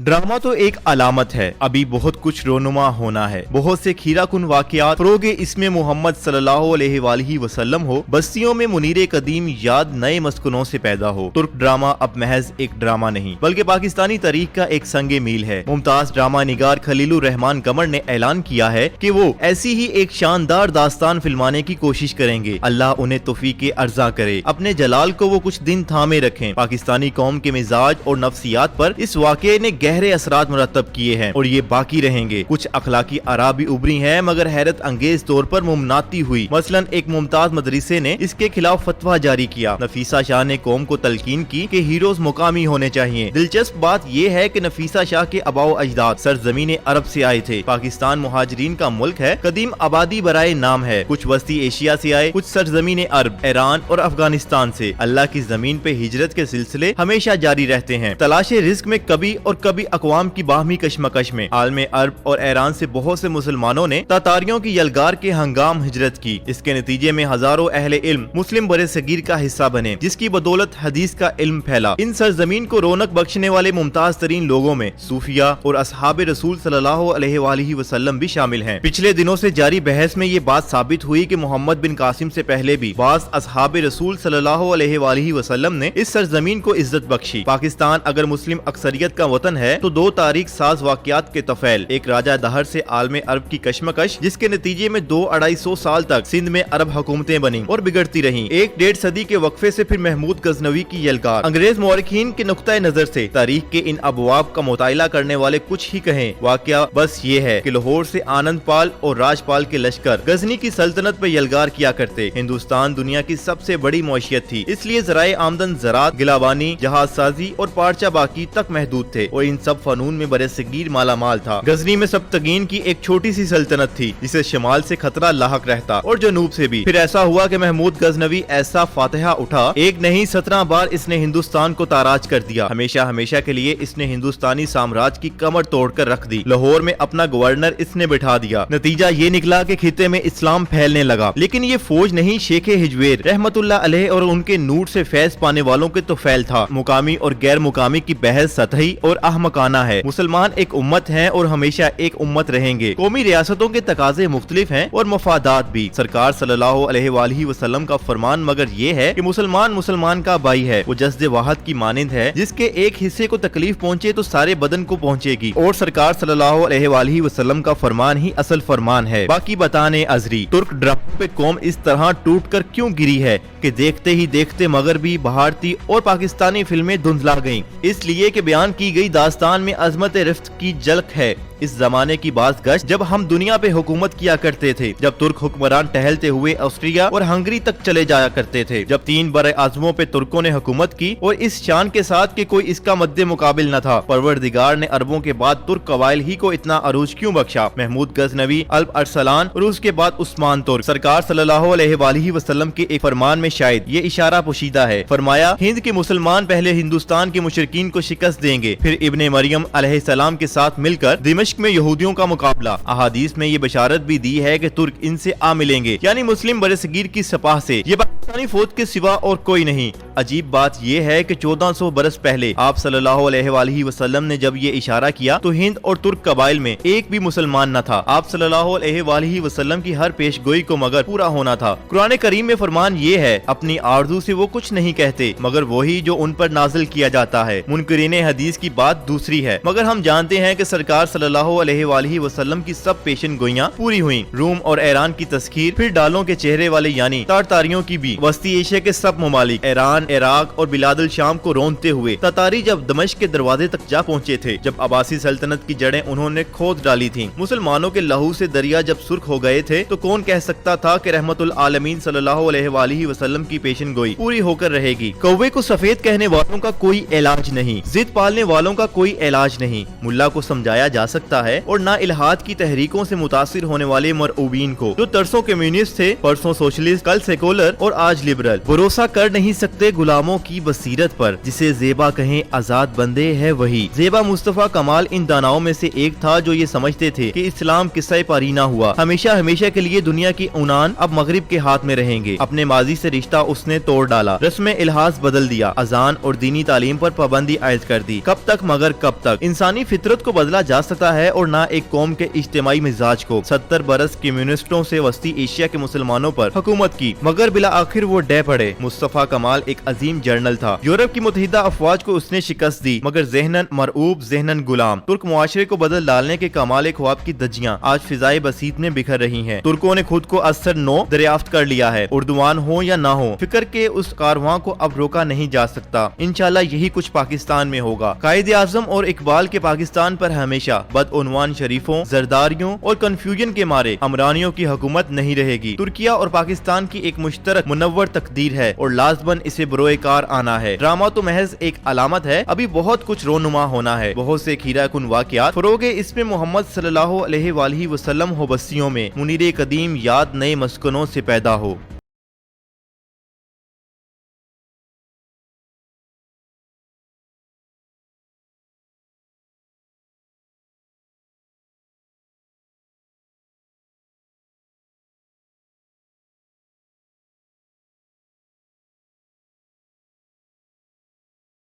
Drama तो एक अलामत है, अभी बहुत कुछ रोनुमा होना है। बहुत से खीरा कुन वाकयात फरोगे इसमें मोहम्मद सल्लल्लाहु अलैहि वसल्लम हो, बस्तियों में मुनीरे कदीम याद नए मस्कुनों से पैदा हो। तुर्क ड्रामा अब महज एक ड्रामा नहीं बल्कि पाकिस्तानी तारीख का एक संगे मील है। मुमताज ड्रामा निगार खलीलुर रहमान कमर ने ऐलान किया है कि वो ऐसी ही एक शानदार दास्तान फिल्माने की कोशिश करेंगे। अल्लाह उन्हें तौफीक अर्जा करे, अपने जलाल को वो कुछ दिन थामे रखें। पाकिस्तानी कौम के मिजाज और नफ्सियात पर इस वाक़े ने गहरे असरात मुरतब किए हैं और ये बाकी रहेंगे। कुछ अखलाकी आरा भी उभरी हैं मगर हैरत अंगेज तौर पर मुमनाती हुई। मसलन एक मुमताज मदरसे ने इसके खिलाफ फतवा जारी किया। नफीसा शाह ने कौम को तलकीन की कि हीरोज मुकामी होने चाहिए। दिलचस्प बात यह है कि नफीसा शाह के अबाओ अजदाद सरजमीन अरब से आए थे। पाकिस्तान मुहाजिरीन का मुल्क है, कदीम आबादी बराए नाम है। कुछ वस्ती एशिया से आए, कुछ सरजमीन अरब, ईरान और अफगानिस्तान से। अल्लाह की जमीन पे हिजरत के सिलसिले हमेशा जारी रहते हैं। तलाशे रिस्क में कभी और कभी अक़वाम की बाहमी कशमकश में आलम अरब और ईरान से बहुत से मुसलमानों ने तातारियों की यलगार के हंगाम हिजरत की। इसके नतीजे में हजारों अहले इल्म मुस्लिम बरे सगीर का हिस्सा बने, जिसकी बदौलत हदीस का इल्म फैला। इन सरजमीन को रौनक बख्शने वाले मुमताज तरीन लोगों में सूफिया और असहाब रसूल सल्लल्लाहु अलैहि वसल्लम भी शामिल हैं। पिछले दिनों से जारी बहस में ये बात साबित हुई कि मोहम्मद बिन कासिम से पहले भी बाज़ असहाब रसूल सल्लल्लाहु अलैहि वसल्लम ने इस सरजमीन को इज्जत बख्शी। पाकिस्तान अगर मुस्लिम अक्सरियत का वतन है तो दो तारीख साज वाकयात के तफैल, एक राजा दहर से आलम अरब की कशमकश जिसके नतीजे में 2-250 साल तक सिंध में अरब हुकूमतें बनी और बिगड़ती रहीं। 1-1.5 सदी के वक्फे से फिर महमूद गजनवी की यलगार। अंग्रेज मौरखीन के नुक्ता नजर से तारीख के इन अबवाब का मुतायला करने वाले कुछ ही कहें। वाकया बस ये है कि लाहौर से आनंद पाल और राजपाल के लश्कर गजनी की सल्तनत पर यलगार किया करते। हिंदुस्तान दुनिया की सबसे बड़ी मौशियत थी, इसलिए जराए आमदन ज़राअत, गिलाबानी, जहाज साजी और पार्चा बाकी तक महदूद थे और इन सब फनून में बरे सगीर मालामाल था। गजनी में सप्तगीन की एक छोटी सी सल्तनत थी जिसे शिमाल से खतरा लाहक रहता और जनूब से भी। फिर ऐसा हुआ कि महमूद गजनवी ऐसा फातिहा उठा, एक नहीं 17 बार इसने हिंदुस्तान को ताराज कर दिया। हमेशा हमेशा के लिए इसने हिंदुस्तानी साम्राज्य की कमर तोड़कर रख दी। लाहौर में अपना गवर्नर इसने बिठा दिया। नतीजा ये निकला कि खिते में इस्लाम फैलने लगा। लेकिन ये फौज नहीं, शेख हिजवेर रहमतुल्लाह अलैह और उनके नूर से फैज पाने वालों के तो फैल था। मुकामी और गैर मुकामी की बहस सतही और अहमकाना है। मुसलमान एक उम्मत हैं और हमेशा एक उम्मत रहेंगे। कौमी रियासतों के तकाजे मुख्तलिफ हैं और मफादात भी। सरकार सल्लल्लाहु अलैहि वसल्लम का फरमान मगर ये है कि मुसलमान मुसलमान का भाई है। वो जज्दे वाहद की मानिंद है, जिसके एक हिस्से को तकलीफ पहुँचे तो सारे बदन को पहुँचेगी। और सरकार सल्लल्लाहु अलैहि वसल्लम का फरमान ही असल फरमान है। बाकी बताने अजरी तुर्क ड्रामों पे कौम इस तरह टूट कर क्यों गिरी है कि देखते ही देखते मगरबी, भारतीय और पाकिस्तानी फिल्में धुंधला गईं। इसलिए कि बयान की गई दास्तान में अजमत रिफ्त की झलक है। इस जमाने की बात गश्त जब हम दुनिया पे हुकूमत किया करते थे, जब तुर्क हुक्मरान टहलते हुए ऑस्ट्रिया और हंगरी तक चले जाया करते थे, जब 3 बड़े आजमों पे तुर्कों ने हुकूमत की और इस शान के साथ कि कोई इसका मद्दे मुकाबिल न था। परवरदिगार ने अरबों के बाद तुर्क कबाइल ही को इतना अरूज क्यों बख्शा? महमूद गजनवी, अल्प अरसलान और उसके बाद उस्मान तुर्क। सरकार सल्लल्लाहु अलैहि वसल्लम के एक फरमान में शायद ये इशारा पोशीदा है। फरमाया, हिंद के मुसलमान पहले हिंदुस्तान के मुशरिकीन को शिकस्त देंगे, फिर इब्ने मरियम अलैहिस्सलाम के साथ मिलकर दिमश्क में यहूदियों का मुकाबला। अहादीस में ये बशारत भी दी है कि तुर्क इनसे आ मिलेंगे, यानी मुस्लिम बरसगीर की सपाह से। ये पाकिस्तानी फौज के सिवा और कोई नहीं। अजीब बात ये है कि 1400 बरस पहले आप सल्लल्लाहु अलैहि वसल्लम ने जब ये इशारा किया तो हिंद और तुर्क कबाइल में एक भी मुसलमान न था। आप सल्लल्लाहु अलैहि वसल्लम की हर पेशगोई को मगर पूरा होना था। कुरान करीम में फरमान ये है, अपनी आरज़ू से वो कुछ नहीं कहते मगर वही जो उन पर नाजिल किया जाता है। मुनकरीन हदीस की बात दूसरी है, मगर हम जानते हैं कि सरकार सल्लल्लाहु अलैहि वसल्लम की सब पेशन गोइयां पूरी हुई। रूम और ईरान की तस्खीर, फिर डालों के चेहरे वाले यानी तारतारियों की भी। वस्ती एशिया के सब ममालिक ईरान, इराक और बिलादुल शाम को रोंदते हुए तातारी जब दमिश्क के दरवाजे तक जा पहुँचे थे, जब अब्बासी सल्तनत की जड़ें उन्होंने खोद डाली थी, मुसलमानों के लहू से दरिया जब सुर्ख हो गए थे, तो कौन कह सकता था कि रहमतुल आलमीन सल्लल्लाहु अलैहि वसल्लम की पेशन गोई पूरी होकर रहेगी। कौवे को सफेद कहने वालों का कोई इलाज नहीं, जिद पालने वालों का कोई इलाज नहीं। मुल्ला को समझाया जा सकता है और ना इल्हाद की तहरीकों से मुतासिर होने वाले मरऊबीन को, जो तरसों कम्युनिस्ट थे, परसों सोशलिस्ट, कल सेकुलर और आज लिबरल। भरोसा कर नहीं सकते غلاموں کی بصیرت پر، جسے زیبا کہیں آزاد بندے ہے وہی۔ زیبا مصطفیٰ کمال ان داناؤں میں سے ایک تھا جو یہ سمجھتے تھے کہ اسلام قصہ پاری نہ ہوا، ہمیشہ ہمیشہ کے لیے دنیا کی عنان اب مغرب کے ہاتھ میں رہیں گے۔ اپنے ماضی سے رشتہ اس نے توڑ ڈالا، رسم الحاظ بدل دیا، اذان اور دینی تعلیم پر پابندی عائد کر دی۔ کب تک مگر کب تک؟ انسانی فطرت کو بدلا جا سکتا ہے اور نہ ایک قوم کے اجتماعی مزاج کو۔ 70 برس کمیونسٹوں سے وسطی ایشیا کے مسلمانوں پر حکومت کی، مگر بالآخر وہ ڈہ پڑے۔ مصطفیٰ کمال ایک عظیم جنرل تھا، یورپ کی متحدہ افواج کو اس نے شکست دی، مگر ذہناً مرعوب، ذہناً غلام۔ ترک معاشرے کو بدل ڈالنے کے کمال خواب کی دھجیاں آج فضائے بسیط میں بکھر رہی ہیں۔ ترکوں نے خود کو اثر نو دریافت کر لیا ہے، اردوان ہو یا نہ ہو، فکر کے اس کارواں کو اب روکا نہیں جا سکتا۔ انشاءاللہ یہی کچھ پاکستان میں ہوگا۔ قائد اعظم اور اقبال کے پاکستان پر ہمیشہ بدعنوان شریفوں، زرداریوں اور کنفیوژن کے مارے عمرانیوں کی حکومت نہیں رہے گی۔ ترکیہ اور پاکستان کی ایک مشترک منور تقدیر ہے اور لازماً اسے بروئے کار آنا ہے۔ ڈرامہ تو محض ایک علامت ہے، ابھی بہت کچھ رونما ہونا ہے۔ بہت سے کھیرہ کن واقعات، فروغ اسم محمد صلی اللہ علیہ وآلہ وسلم ہو بستیوں میں، منیر قدیم یاد نئے مسکنوں سے پیدا ہو۔